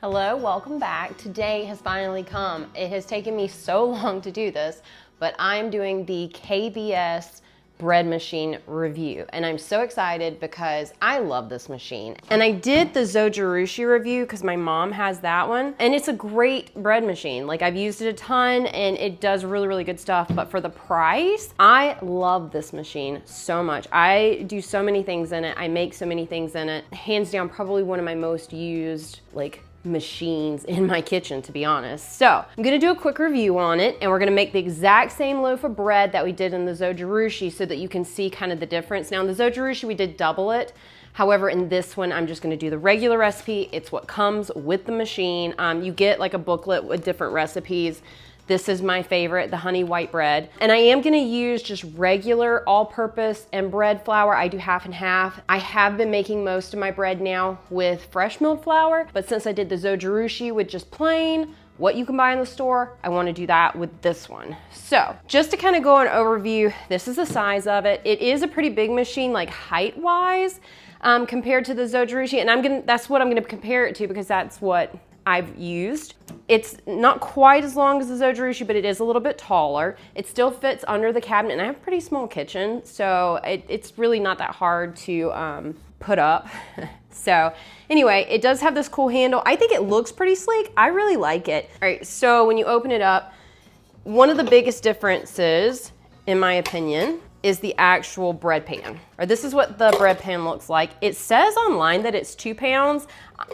Hello, welcome back. Today has finally come. It has taken me so long to do this, but I'm doing the KBS Bread Machine review, and I'm so excited because I love this machine. And I did the Zojirushi review because my mom has that one, and it's a great bread machine. Like, I've used it a ton and it does really good stuff, but for the price, I love this machine so much. I do so many things in it. I make so many things in it. Hands down, probably one of my most used, machines in my kitchen, to be honest. So I'm gonna do a quick review on it, and we're gonna make the exact same loaf of bread that we did in the Zojirushi so that you can see kind of the difference. Now in the Zojirushi we did double it. However, in this one, I'm just gonna do the regular recipe. It's what comes with the machine. You get like a booklet with different recipes. This is my favorite, the honey white bread. And I am gonna use just regular all-purpose and bread flour. I do half and half. I have been making most of my bread now with fresh milled flour, but since I did the Zojirushi with just plain, what you can buy in the store, I wanna do that with this one. So, just to kind of go on overview, this is the size of it. It is a pretty big machine, like height-wise, compared to the Zojirushi, and that's what I'm gonna compare it to because that's what I've used. It's not quite as long as the Zojirushi, but it is a little bit taller. It still fits under the cabinet, and I have a pretty small kitchen, so it's really not that hard to put up. So anyway, it does have this cool handle. I think it looks pretty sleek. I really like it. All right, so when you open it up, one of the biggest differences, in my opinion, is the actual bread pan. Or this is what the bread pan looks like. It says online that it's 2 pounds.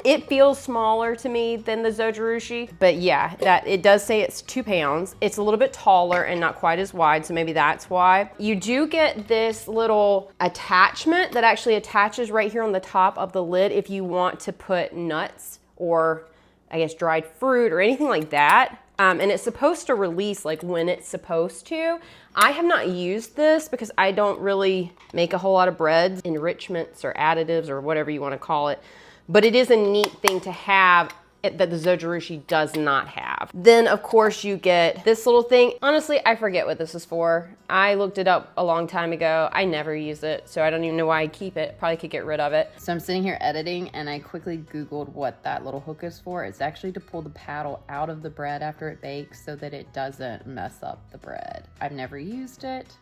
It feels smaller to me than the Zojirushi, but yeah, it does say it's 2 pounds. It's a little bit taller and not quite as wide, so maybe that's why. You do get this little attachment that actually attaches right here on the top of the lid if you want to put nuts or I guess dried fruit or anything like that. And it's supposed to release like when it's supposed to. I have not used this because I don't really make a whole lot of breads, enrichments or additives or whatever you want to call it. But it is a neat thing to have that the Zojirushi does not have. Then of course you get this little thing. Honestly, I forget what this is for. I looked it up a long time ago. I never use it, so I don't even know why I keep it. Probably could get rid of it. So I'm sitting here editing and I quickly Googled what that little hook is for. It's actually to pull the paddle out of the bread after it bakes so that it doesn't mess up the bread. I've never used it,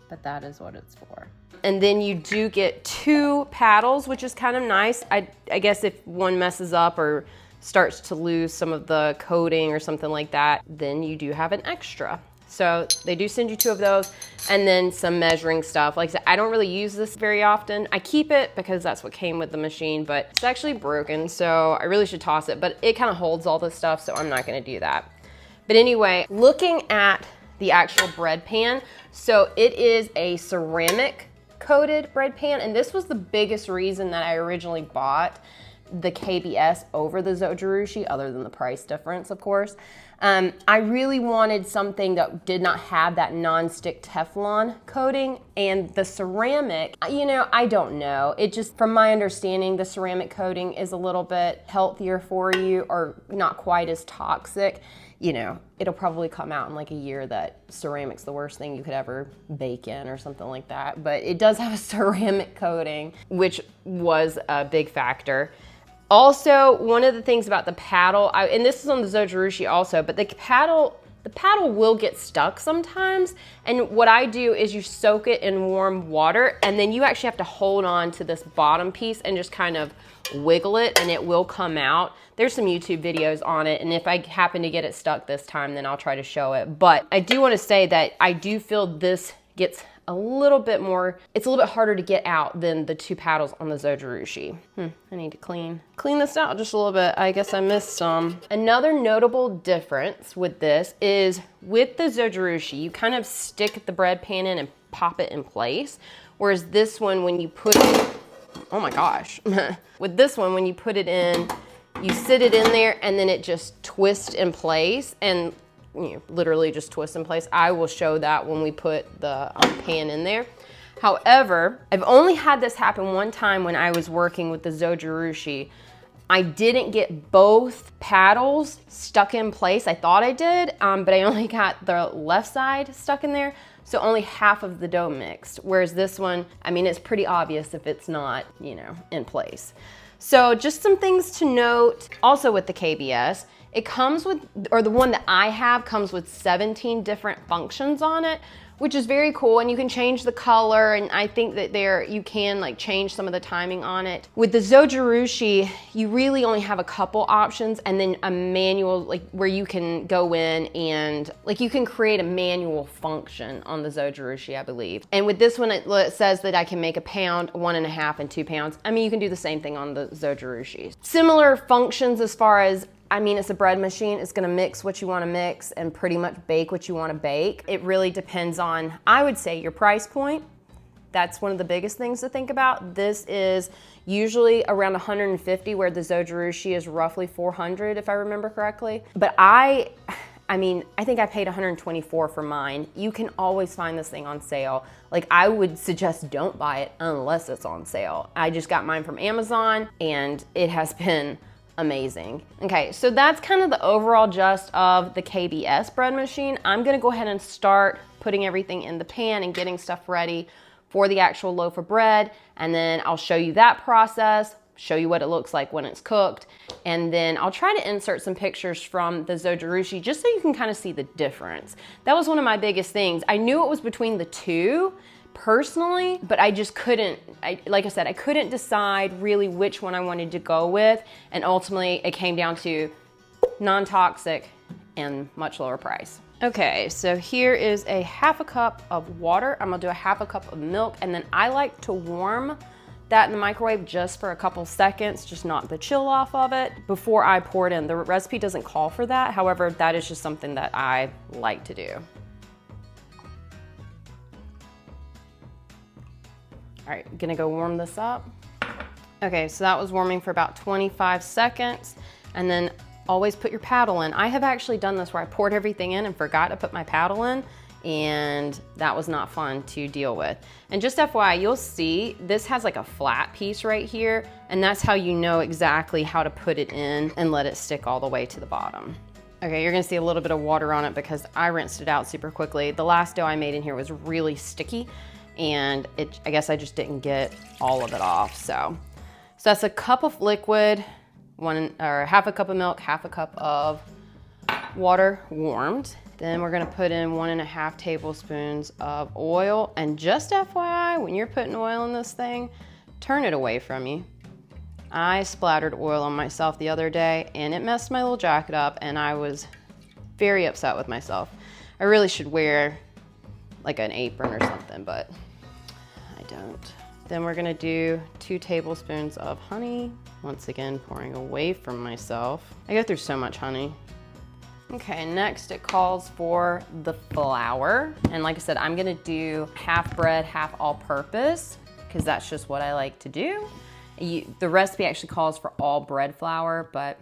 but that is what it's for. And then you do get 2 paddles, which is kind of nice. I guess if one messes up or starts to lose some of the coating or something like that, then you do have an extra. So they do send you 2 of those, and then some measuring stuff. Like I said, I don't really use this very often. I keep it because that's what came with the machine, but it's actually broken, so I really should toss it, but it kind of holds all this stuff, so I'm not gonna do that. But anyway, looking at the actual bread pan, so it is a ceramic coated bread pan, and this was the biggest reason that I originally bought the KBS over the Zojirushi, other than the price difference, of course. I really wanted something that did not have that non-stick Teflon coating, and the ceramic, I don't know. It just, from my understanding, the ceramic coating is a little bit healthier for you, or not quite as toxic. It'll probably come out in like a year that ceramic's the worst thing you could ever bake in or something like that. But it does have a ceramic coating, which was a big factor. Also, one of the things about the paddle, and this is on the Zojirushi also, but the paddle will get stuck sometimes. And what I do is you soak it in warm water, and then you actually have to hold on to this bottom piece and just kind of wiggle it, and it will come out. There's some YouTube videos on it, and if I happen to get it stuck this time, then I'll try to show it. But I do want to say that I do feel this gets a little bit more, it's a little bit harder to get out than the 2 paddles on the Zojirushi. I need to clean this out just a little bit. I guess I missed some. Another notable difference with this is with the Zojirushi, you kind of stick the bread pan in and pop it in place. Whereas this one, when you put it, oh my gosh. With this one, when you put it in, you sit it in there and then it just twists in place, and literally just twist in place. I will show that when we put the pan in there. However, I've only had this happen one time when I was working with the Zojirushi. I didn't get both paddles stuck in place. I thought I did, but I only got the left side stuck in there. So only half of the dough mixed. Whereas this one, it's pretty obvious if it's not, in place. So just some things to note also with the KBS. It comes with, or the one that I have comes with 17 different functions on it, which is very cool, and you can change the color, and I think that you can like change some of the timing on it. With the Zojirushi, you really only have a couple options, and then a manual, like where you can go in and like you can create a manual function on the Zojirushi, I believe. And with this one, it says that I can make 1 pound, 1.5, and 2 pounds. I mean, you can do the same thing on the Zojirushi. Similar functions as far as, I mean, it's a bread machine. It's gonna mix what you wanna mix and pretty much bake what you wanna bake. It really depends on, I would say, your price point. That's one of the biggest things to think about. This is usually around 150, where the Zojirushi is roughly 400, if I remember correctly. But I mean, I think I paid 124 for mine. You can always find this thing on sale. Like, I would suggest don't buy it unless it's on sale. I just got mine from Amazon, and it has been amazing. Okay, so that's kind of the overall gist of the KBS bread machine. I'm gonna go ahead and start putting everything in the pan and getting stuff ready for the actual loaf of bread, and then I'll show you that process, show you what it looks like when it's cooked, and then I'll try to insert some pictures from the Zojirushi just so you can kind of see the difference. That was one of my biggest things. I knew it was between the two personally, but I just couldn't, like I said, I couldn't decide really which one I wanted to go with, and ultimately it came down to non-toxic and much lower price. Okay, so here is a 1/2 cup of water. I'm gonna do a 1/2 cup of milk, and then I like to warm that in the microwave just for a couple seconds, just knock the chill off of it before I pour it in. The recipe doesn't call for that. However, that is just something that I like to do. All right, gonna go warm this up. Okay, so that was warming for about 25 seconds, and then always put your paddle in. I have actually done this where I poured everything in and forgot to put my paddle in, and that was not fun to deal with. And just FYI, you'll see this has like a flat piece right here, and that's how you know exactly how to put it in and let it stick all the way to the bottom. Okay, you're gonna see a little bit of water on it because I rinsed it out super quickly. The last dough I made in here was really sticky, and I guess I just didn't get all of it off. So that's a cup of liquid, 1.5 cup of milk, 1/2 cup of water warmed. Then we're gonna put in 1.5 tablespoons of oil. And just FYI, when you're putting oil in this thing, turn it away from you. I splattered oil on myself the other day, and it messed my little jacket up, and I was very upset with myself. I really should wear like an apron or something, but I don't. Then we're gonna do 2 tablespoons of honey. Once again, pouring away from myself. I go through so much honey. Okay, next it calls for the flour. And like I said, I'm gonna do half bread, half all-purpose, because that's just what I like to do. The recipe actually calls for all bread flour, but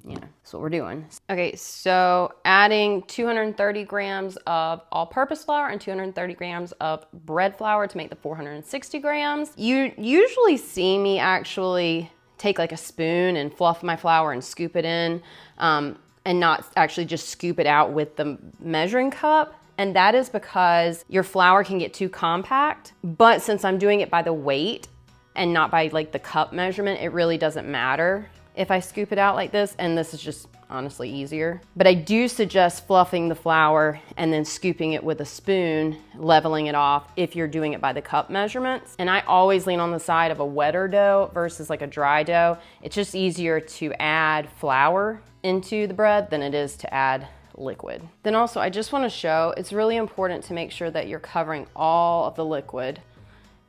you know, that's what we're doing. Okay, so adding 230 grams of all-purpose flour and 230 grams of bread flour to make the 460 grams. You usually see me actually take like a spoon and fluff my flour and scoop it in, and not actually just scoop it out with the measuring cup. And that is because your flour can get too compact. But since I'm doing it by the weight and not by like the cup measurement, it really doesn't matter if I scoop it out like this, and this is just honestly easier. But I do suggest fluffing the flour and then scooping it with a spoon, leveling it off if you're doing it by the cup measurements. And I always lean on the side of a wetter dough versus like a dry dough. It's just easier to add flour into the bread than it is to add liquid. Then also, I just want to show, it's really important to make sure that you're covering all of the liquid.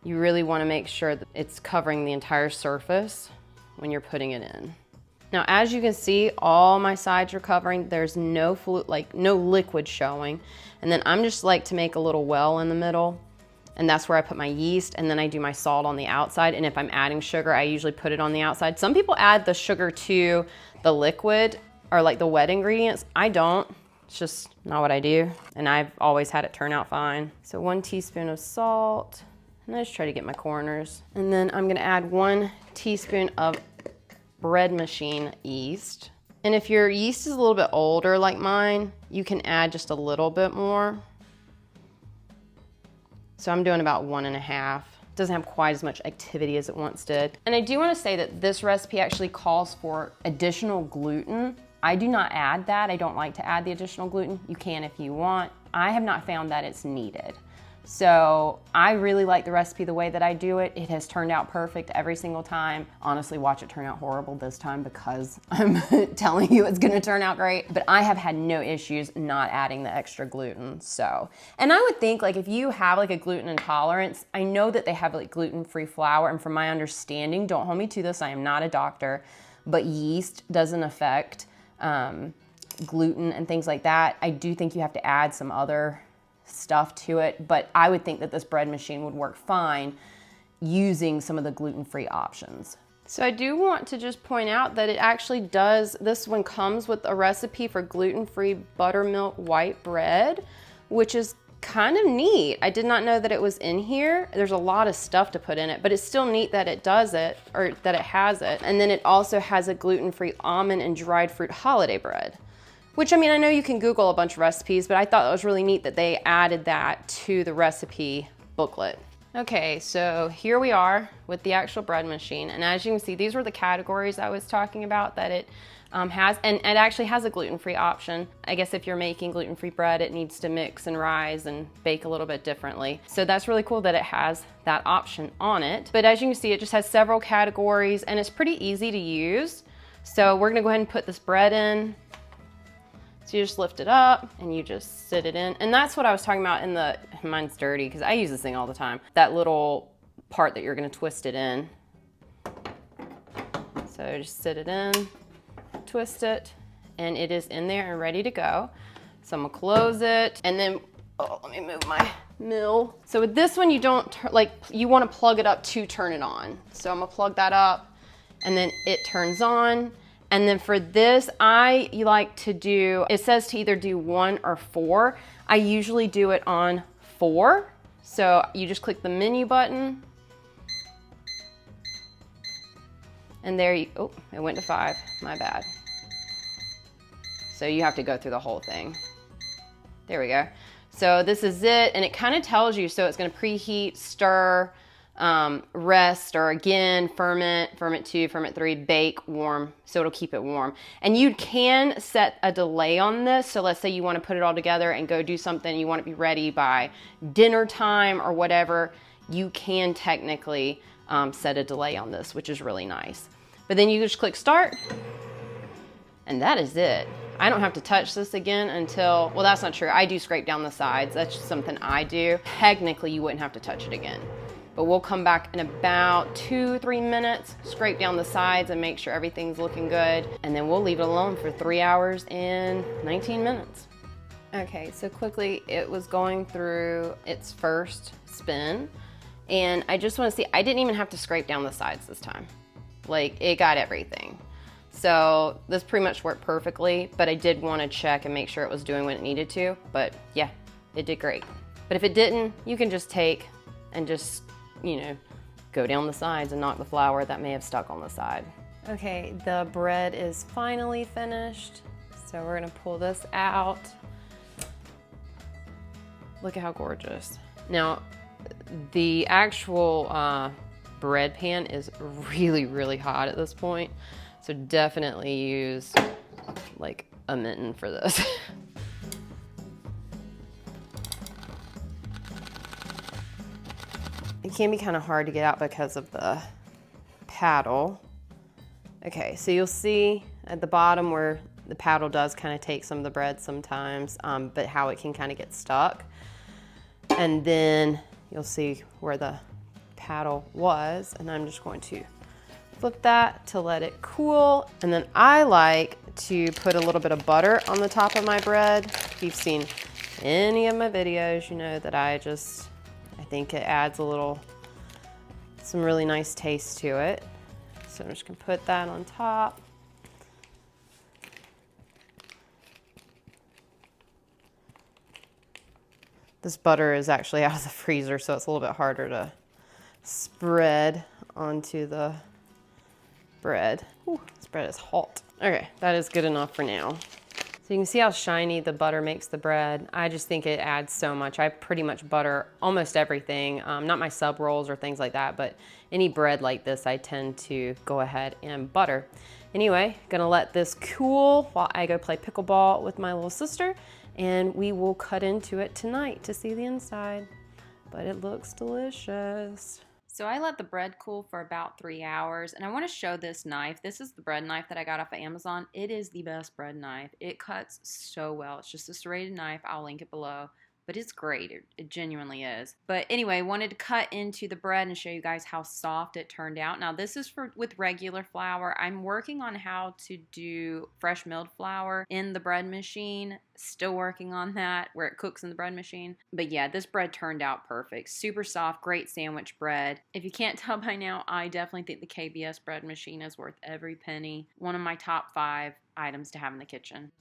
You really want to make sure that it's covering the entire surface when you're putting it in. Now, as you can see, all my sides are covering. There's no liquid showing. And then I'm just like to make a little well in the middle, and that's where I put my yeast, and then I do my salt on the outside. And if I'm adding sugar, I usually put it on the outside. Some people add the sugar to the liquid or like the wet ingredients. I don't. It's just not what I do. And I've always had it turn out fine. So 1 teaspoon of salt. And I just try to get my corners. And then I'm gonna add 1 teaspoon of bread machine yeast. And if your yeast is a little bit older like mine, you can add just a little bit more. So I'm doing about 1.5. doesn't have quite as much activity as it once did. And I do want to say that this recipe actually calls for additional gluten. I do not add that. I don't like to add the additional gluten. You can if you want. I have not found that it's needed. So I really like the recipe the way that I do it. It has turned out perfect every single time. Honestly, watch it turn out horrible this time because I'm telling you it's gonna turn out great. But I have had no issues not adding the extra gluten, so. And I would think like if you have like a gluten intolerance, I know that they have like gluten-free flour, and from my understanding, don't hold me to this, I am not a doctor, but yeast doesn't affect gluten and things like that. I do think you have to add some other stuff to it, but I would think that this bread machine would work fine using some of the gluten-free options. So I do want to just point out that it actually does, this one comes with a recipe for gluten-free buttermilk white bread, which is kind of neat. I did not know that it was in here. There's a lot of stuff to put in it, but it's still neat that it does it, or that it has it. And then it also has a gluten-free almond and dried fruit holiday bread. Which, I mean, I know you can Google a bunch of recipes, but I thought it was really neat that they added that to the recipe booklet. Okay, so here we are with the actual bread machine. And as you can see, these were the categories I was talking about that it has, and it actually has a gluten-free option. I guess if you're making gluten-free bread, it needs to mix and rise and bake a little bit differently. So that's really cool that it has that option on it. But as you can see, it just has several categories and it's pretty easy to use. So we're gonna go ahead and put this bread in. So you just lift it up and you just sit it in. And that's what I was talking about in the, mine's dirty because I use this thing all the time. That little part that you're gonna twist it in. So just sit it in, twist it, and it is in there and ready to go. So I'm gonna close it and then, oh, let me move my mill. So with this one, you don't, you wanna plug it up to turn it on. So I'm gonna plug that up and then it turns on. And then for this, I like to do, it says to either do 1 or 4. I usually do it on 4. So you just click the menu button. And there you, oh, it went to 5, my bad. So you have to go through the whole thing. There we go. So this is it, and it kind of tells you, so it's gonna preheat, stir, rest, or again, ferment 2, ferment 3, bake, warm, so it'll keep it warm. And you can set a delay on this. So let's say you want to put it all together and go do something, you want to be ready by dinner time or whatever, you can technically set a delay on this, which is really nice. But then you just click start, and that is it. I don't have to touch this again until, well, that's not true. I do scrape down the sides. That's just something I do. Technically, you wouldn't have to touch it again. But we'll come back in about 2-3 minutes, scrape down the sides and make sure everything's looking good. And then we'll leave it alone for 3 hours and 19 minutes. Okay, so quickly, it was going through its first spin. And I just wanna see, I didn't even have to scrape down the sides this time. Like, it got everything. So this pretty much worked perfectly, but I did wanna check and make sure it was doing what it needed to. But yeah, it did great. But if it didn't, you can just take and just, you know, go down the sides and knock the flour that may have stuck on the side. Okay, the bread is finally finished. So we're gonna pull this out. Look at how gorgeous. Now, the actual bread pan is really, really hot at this point. So definitely use like a mitten for this. It can be kind of hard to get out because of the paddle. Okay, so you'll see at the bottom where the paddle does kind of take some of the bread sometimes, but how it can kind of get stuck. And then you'll see where the paddle was, and I'm just going to flip that to let it cool. And then I like to put a little bit of butter on the top of my bread. If you've seen any of my videos, you know that I think it adds some really nice taste to it. So I'm just gonna put that on top. This butter is actually out of the freezer, so it's a little bit harder to spread onto the bread. Ooh, this bread is hot. Okay, that is good enough for now. So So you can see how shiny the butter makes the bread. I just think it adds so much. I pretty much butter almost everything, not my sub rolls or things like that, but any bread like this, I tend to go ahead and butter. Anyway, gonna let this cool while I go play pickleball with my little sister, and we will cut into it tonight to see the inside. But it looks delicious. So I let the bread cool for about 3 hours, and I want to show this knife. This is the bread knife that I got off of Amazon. It is the best bread knife. It cuts so well. It's just a serrated knife. I'll link it below. But it's great. It genuinely is. But anyway, wanted to cut into the bread and show you guys how soft it turned out. Now this is with regular flour. I'm working on how to do fresh milled flour in the bread machine. Still working on that, where it cooks in the bread machine. But yeah, this bread turned out perfect. Super soft, great sandwich bread. If you can't tell by now, I definitely think the KBS Bread Machine is worth every penny. One of my top 5 items to have in the kitchen.